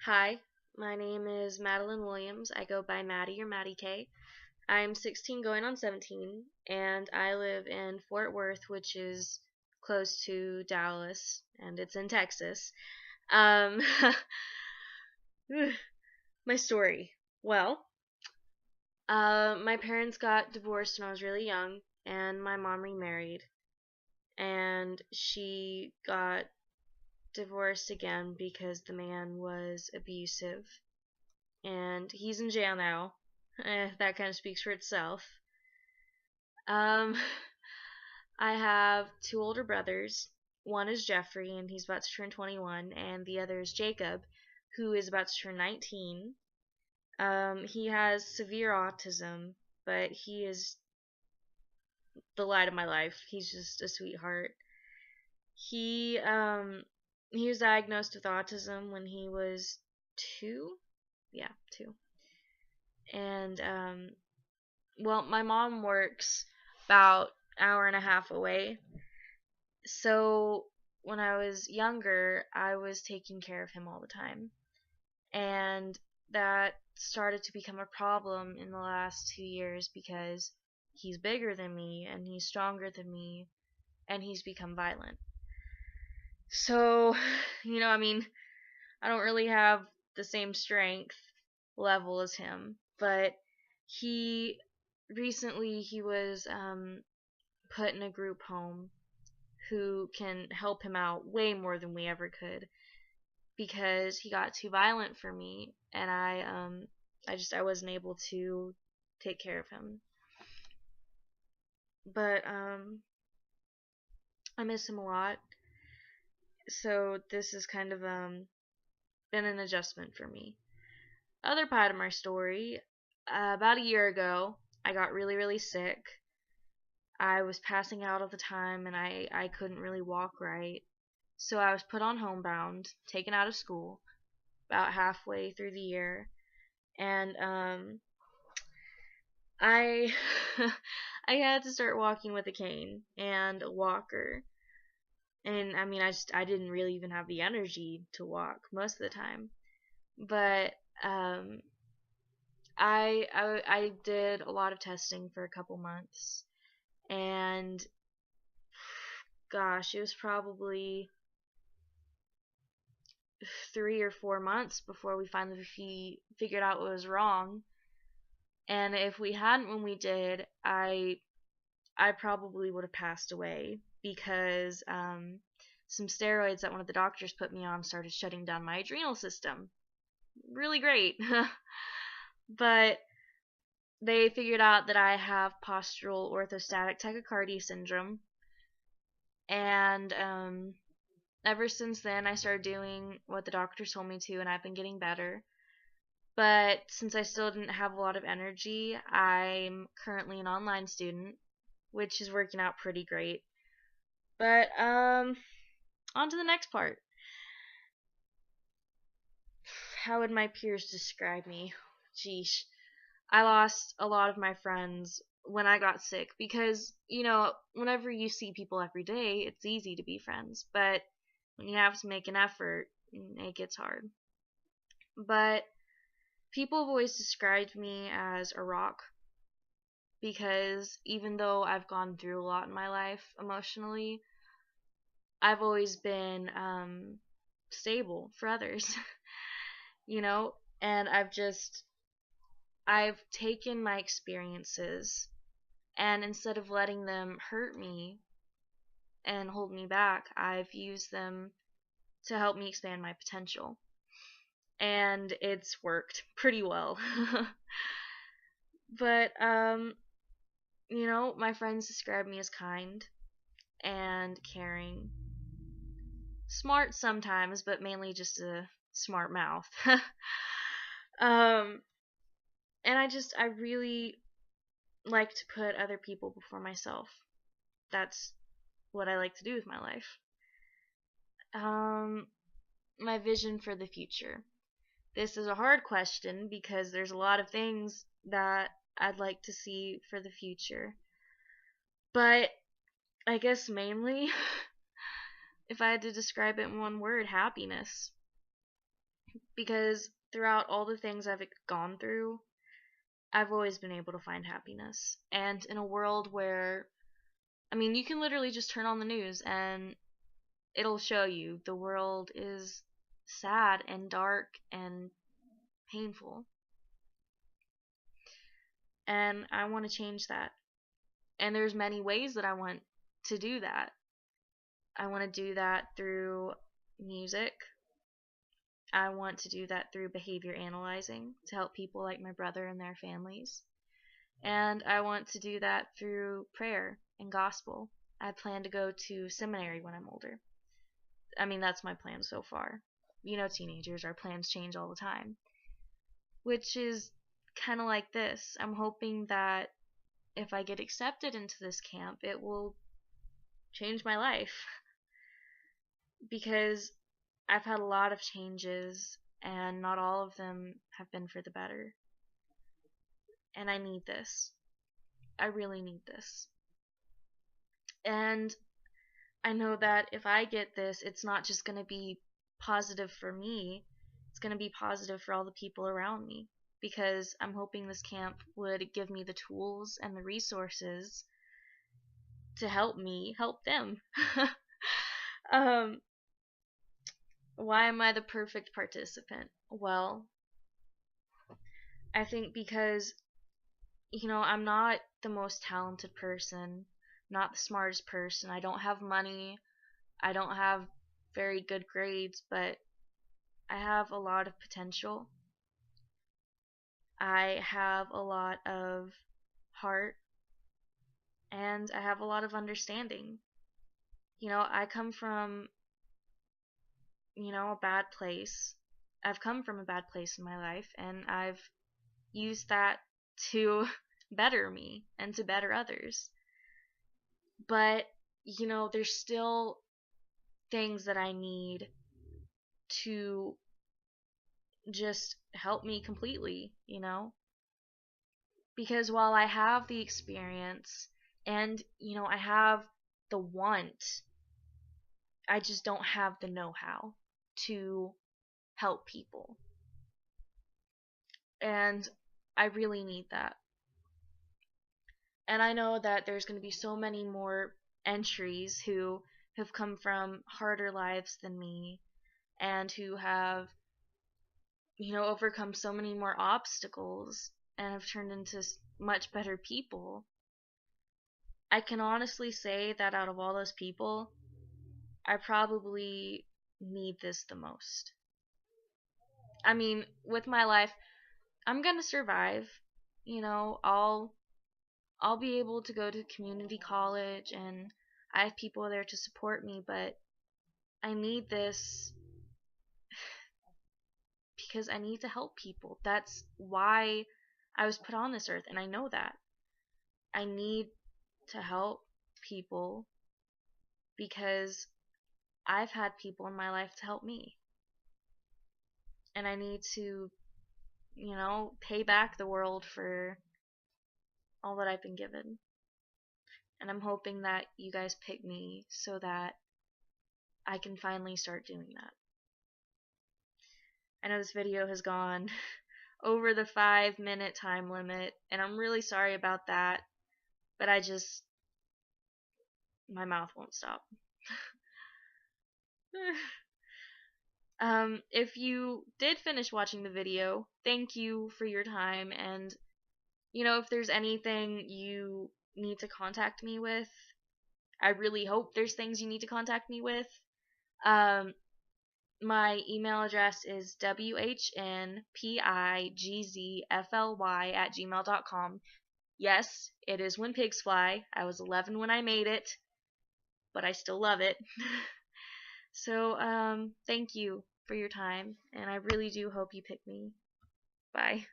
Hi, my name is Madilyn Williams. I go by Maddie or Maddie K. I'm 16 going on 17, and I live in Fort Worth, which is close to Dallas, and it's in Texas. Um, my story. Well, my parents got divorced when I was really young, and my mom remarried, and she got divorced again because the man was abusive, and he's in jail now. That kind of speaks for itself. Um, I have two older brothers. One is Jeffrey, and he's about to turn 21, and the other is Jacob, who is about to turn 19. He has severe autism, but he is the light of my life. He's just a sweetheart. He um he was diagnosed with autism when he was 2. Yeah, 2. And well, my mom works about hour and a half away. So when I was younger, I was taking care of him all the time. And that started to become a problem in the last 2 years because he's bigger than me and he's stronger than me and he's become violent. So, I don't really have the same strength level as him, but he he was put in a group home who can help him out way more than we ever could because he got too violent for me, and I wasn't able to take care of him. But I miss him a lot. So this has kind of been an adjustment for me. Other part of my story, about a year ago, I got really, really sick. I was passing out all the time and I couldn't really walk right. So I was put on homebound, taken out of school about halfway through the year, and I I had to start walking with a cane and a walker. And I didn't really even have the energy to walk most of the time. But um I did a lot of testing for a couple months, and gosh, it was probably 3 or 4 months before we finally figured out what was wrong. And if we hadn't when we did, I probably would have passed away because some steroids that one of the doctors put me on started shutting down my adrenal system. Really great. But they figured out that I have postural orthostatic tachycardia syndrome, and ever since then I started doing what the doctors told me to, and I've been getting better. But since I still didn't have a lot of energy, I'm currently an online student, which is working out pretty great. But on to the next part. How would my peers describe me? Geesh. I lost a lot of my friends when I got sick because, whenever you see people every day, it's easy to be friends. But when you have to make an effort, it gets hard. But people have always described me as a rock because even though I've gone through a lot in my life emotionally, I've always been stable for others, you know, and I've taken my experiences, and instead of letting them hurt me and hold me back, I've used them to help me expand my potential. And it's worked pretty well. But my friends describe me as kind and caring. Smart sometimes, but mainly just a smart mouth. um and I really like to put other people before myself. That's what I like to do with my life. My vision for the future. This is a hard question because there's a lot of things that I'd like to see for the future. But I guess mainly, if I had to describe it in one word, happiness. because throughout all the things I've gone through, I've always been able to find happiness. And in a world where, I mean, you can literally just turn on the news and it'll show you the world is sad and dark and painful. And I want to change that. And there's many ways that I want to do that. I want to do that through music. I want to do that through behavior analyzing to help people like my brother and their families. And I want to do that through prayer and gospel. I plan to go to seminary when I'm older. I mean, that's my plan so far. You know, teenagers, our plans change all the time. Which is kind of like this. I'm hoping that if I get accepted into this camp, it will change my life. Because I've had a lot of changes, and not all of them have been for the better. And I need this. I really need this. And I know that if I get this, it's not just going to be positive for me, it's going to be positive for all the people around me. Because I'm hoping this camp would give me the tools and the resources to help me help them. Why am I the perfect participant? Well, I think because, I'm not the most talented person, not the smartest person. I don't have money. I don't have very good grades, but I have a lot of potential. I have a lot of heart, and I have a lot of understanding. I come from, a bad place. I've come from a bad place in my life, and I've used that to better me and to better others. But, there's still things that I need to just help me completely, Because while I have the experience and, I have the want, I just don't have the know-how to help people. And I really need that. And I know that there's going to be so many more entries who have come from harder lives than me and who have, overcome so many more obstacles and have turned into much better people. I can honestly say that out of all those people, I probably need this the most. I mean, with my life, I'm gonna survive. I'll be able to go to community college and I have people there to support me, but I need this because I need to help people. That's why I was put on this earth, and I know that. I need to help people because I've had people in my life to help me. And I need to, pay back the world for all that I've been given. And I'm hoping that you guys pick me so that I can finally start doing that. I know this video has gone over the 5-minute time limit, and I'm really sorry about that, but my mouth won't stop. If you did finish watching the video, thank you for your time, and if there's anything you need to contact me with, I really hope there's things you need to contact me with. My email address is whnpigzfly@gmail.com. Yes, it is When Pigs Fly. I was 11 when I made it, but I still love it. So, thank you for your time, and I really do hope you pick me. Bye.